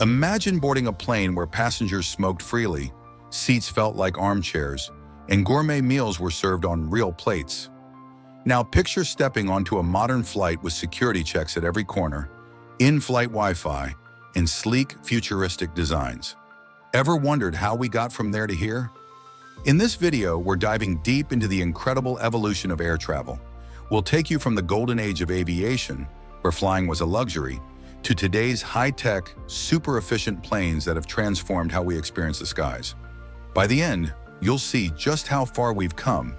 Imagine boarding a plane where passengers smoked freely, seats felt like armchairs, and gourmet meals were served on real plates. Now picture stepping onto a modern flight with security checks at every corner, in-flight Wi-Fi, and sleek, futuristic designs. Ever wondered how we got from there to here? In this video, we're diving deep into the incredible evolution of air travel. We'll take you from the golden age of aviation, where flying was a luxury, to today's high-tech, super-efficient planes that have transformed how we experience the skies. By the end, you'll see just how far we've come,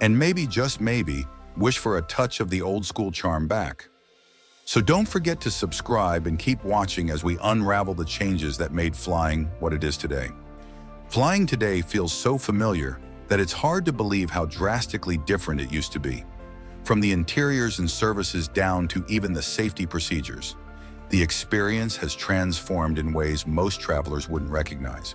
and maybe, just maybe, wish for a touch of the old-school charm back. So don't forget to subscribe and keep watching as we unravel the changes that made flying what it is today. Flying today feels so familiar that it's hard to believe how drastically different it used to be. From the interiors and services down to even the safety procedures, the experience has transformed in ways most travelers wouldn't recognize.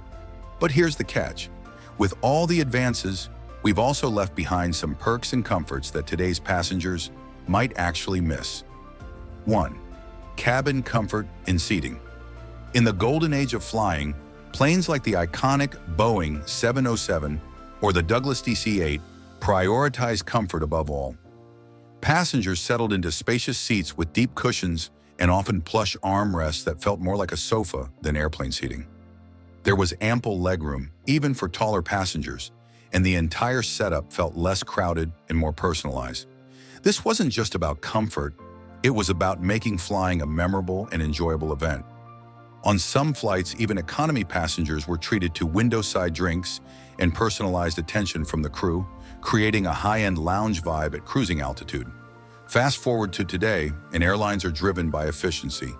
But here's the catch. With all the advances, we've also left behind some perks and comforts that today's passengers might actually miss. 1. Cabin comfort and seating. In the golden age of flying, planes like the iconic Boeing 707 or the Douglas DC-8 prioritized comfort above all. Passengers settled into spacious seats with deep cushions and often plush armrests that felt more like a sofa than airplane seating. There was ample legroom, even for taller passengers, and the entire setup felt less crowded and more personalized. This wasn't just about comfort, it was about making flying a memorable and enjoyable event. On some flights, even economy passengers were treated to window-side drinks and personalized attention from the crew, creating a high-end lounge vibe at cruising altitude. Fast forward to today, and airlines are driven by efficiency.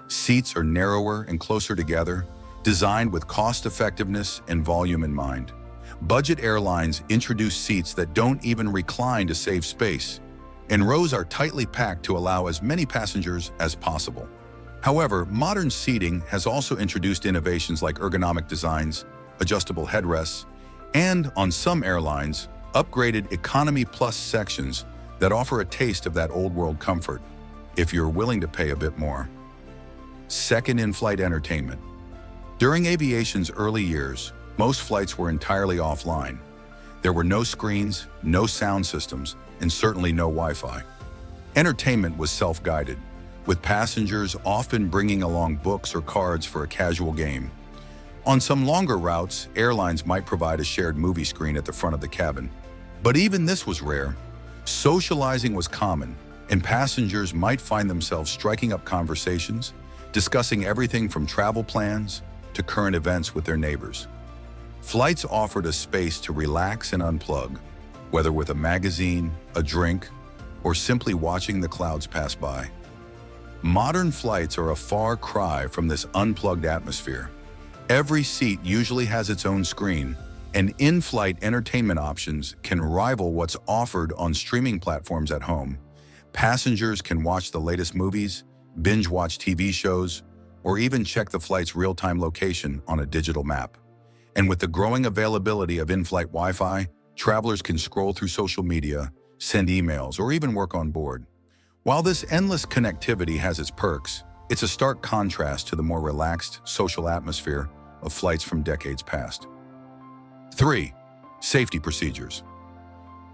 Seats are narrower and closer together, designed with cost-effectiveness and volume in mind. Budget airlines introduce seats that don't even recline to save space, and rows are tightly packed to allow as many passengers as possible. However, modern seating has also introduced innovations like ergonomic designs, adjustable headrests, and, on some airlines, upgraded Economy Plus sections that offer a taste of that old-world comfort, if you're willing to pay a bit more. Second, in-flight entertainment. During aviation's early years, most flights were entirely offline. There were no screens, no sound systems, and certainly no Wi-Fi. Entertainment was self-guided, with passengers often bringing along books or cards for a casual game. On some longer routes, airlines might provide a shared movie screen at the front of the cabin. But even this was rare. Socializing was common, and passengers might find themselves striking up conversations, discussing everything from travel plans to current events with their neighbors. Flights offered a space to relax and unplug, whether with a magazine, a drink, or simply watching the clouds pass by. Modern flights are a far cry from this unplugged atmosphere. Every seat usually has its own screen, and in-flight entertainment options can rival what's offered on streaming platforms at home. Passengers can watch the latest movies, binge-watch TV shows, or even check the flight's real-time location on a digital map. And with the growing availability of in-flight Wi-Fi, travelers can scroll through social media, send emails, or even work on board. While this endless connectivity has its perks, it's a stark contrast to the more relaxed, social atmosphere of flights from decades past. 3. Safety procedures.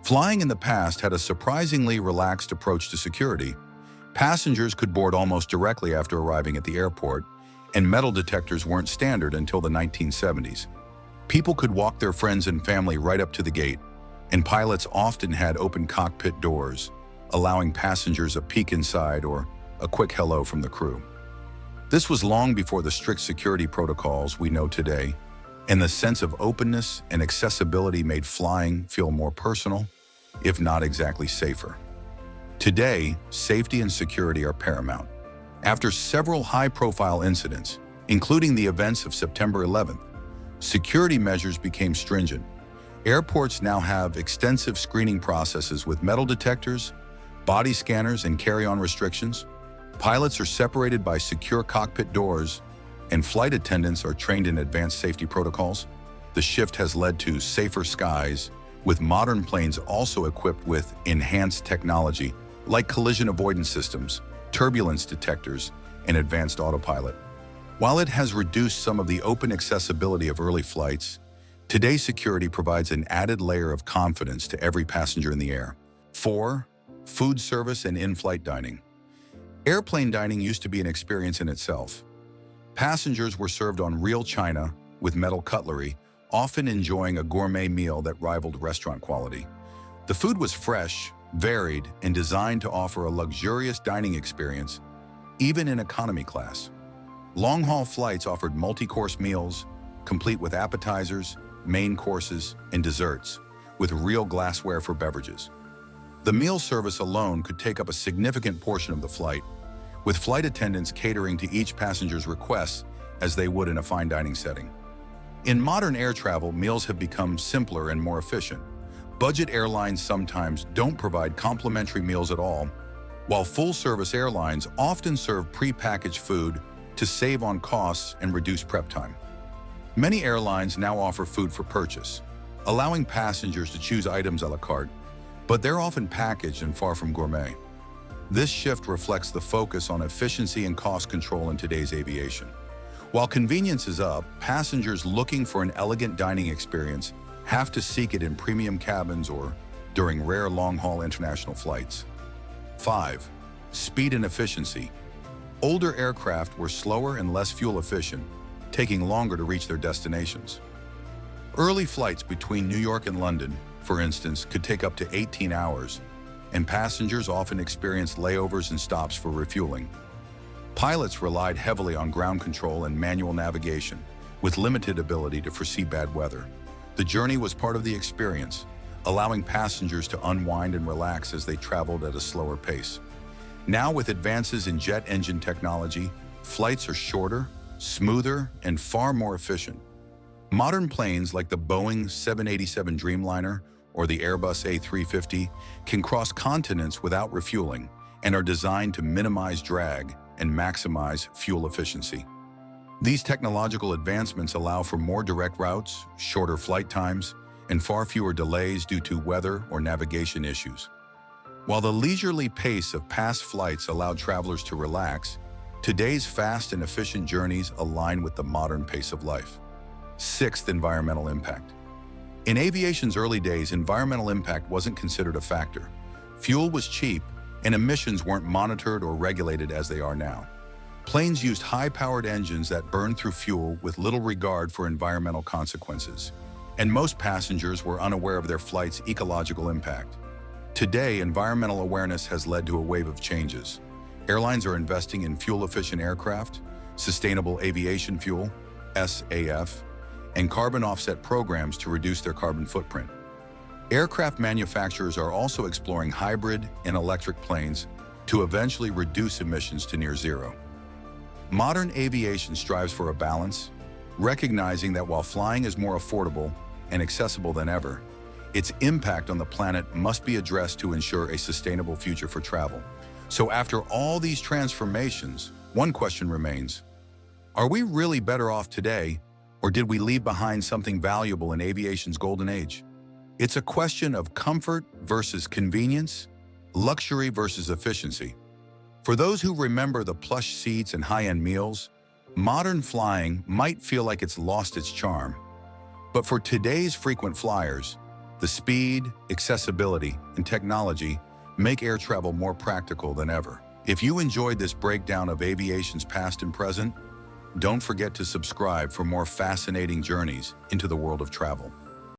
Flying in the past had a surprisingly relaxed approach to security. Passengers could board almost directly after arriving at the airport, and metal detectors weren't standard until the 1970s. People could walk their friends and family right up to the gate, and pilots often had open cockpit doors, allowing passengers a peek inside or a quick hello from the crew. This was long before the strict security protocols we know today, and the sense of openness and accessibility made flying feel more personal, if not exactly safer. Today, safety and security are paramount. After several high-profile incidents, including the events of September 11th, security measures became stringent. Airports now have extensive screening processes with metal detectors, body scanners, and carry-on restrictions. Pilots are separated by secure cockpit doors, and flight attendants are trained in advanced safety protocols. The shift has led to safer skies, with modern planes also equipped with enhanced technology like collision avoidance systems, turbulence detectors, and advanced autopilot. While it has reduced some of the open accessibility of early flights, today's security provides an added layer of confidence to every passenger in the air. 4. Food service and in-flight dining. Airplane dining used to be an experience in itself. Passengers were served on real china with metal cutlery, often enjoying a gourmet meal that rivaled restaurant quality. The food was fresh, varied, and designed to offer a luxurious dining experience, even in economy class. Long-haul flights offered multi-course meals, complete with appetizers, main courses, and desserts, with real glassware for beverages. The meal service alone could take up a significant portion of the flight, with flight attendants catering to each passenger's requests as they would in a fine dining setting. In modern air travel, meals have become simpler and more efficient. Budget airlines sometimes don't provide complimentary meals at all, while full-service airlines often serve pre-packaged food to save on costs and reduce prep time. Many airlines now offer food for purchase, allowing passengers to choose items a la carte, but they're often packaged and far from gourmet. This shift reflects the focus on efficiency and cost control in today's aviation. While convenience is up, passengers looking for an elegant dining experience have to seek it in premium cabins or during rare long-haul international flights. 5. Speed and efficiency. Older aircraft were slower and less fuel efficient, taking longer to reach their destinations. Early flights between New York and London, for instance, could take up to 18 hours, and passengers often experienced layovers and stops for refueling. Pilots relied heavily on ground control and manual navigation, with limited ability to foresee bad weather. The journey was part of the experience, allowing passengers to unwind and relax as they traveled at a slower pace. Now, with advances in jet engine technology, flights are shorter, smoother, and far more efficient. Modern planes like the Boeing 787 Dreamliner or the Airbus A350 can cross continents without refueling and are designed to minimize drag and maximize fuel efficiency. These technological advancements allow for more direct routes, shorter flight times, and far fewer delays due to weather or navigation issues. While the leisurely pace of past flights allowed travelers to relax, today's fast and efficient journeys align with the modern pace of life. 6th, environmental impact. In aviation's early days, environmental impact wasn't considered a factor. Fuel was cheap, and emissions weren't monitored or regulated as they are now. Planes used high-powered engines that burned through fuel with little regard for environmental consequences, and most passengers were unaware of their flight's ecological impact. Today, environmental awareness has led to a wave of changes. Airlines are investing in fuel-efficient aircraft, sustainable aviation fuel, SAF, and carbon offset programs to reduce their carbon footprint. Aircraft manufacturers are also exploring hybrid and electric planes to eventually reduce emissions to near zero. Modern aviation strives for a balance, recognizing that while flying is more affordable and accessible than ever, its impact on the planet must be addressed to ensure a sustainable future for travel. So after all these transformations, one question remains: are we really better off today, or did we leave behind something valuable in aviation's golden age? It's a question of comfort versus convenience, luxury versus efficiency. For those who remember the plush seats and high-end meals, modern flying might feel like it's lost its charm. But for today's frequent flyers, the speed, accessibility, and technology make air travel more practical than ever. If you enjoyed this breakdown of aviation's past and present, don't forget to subscribe for more fascinating journeys into the world of travel.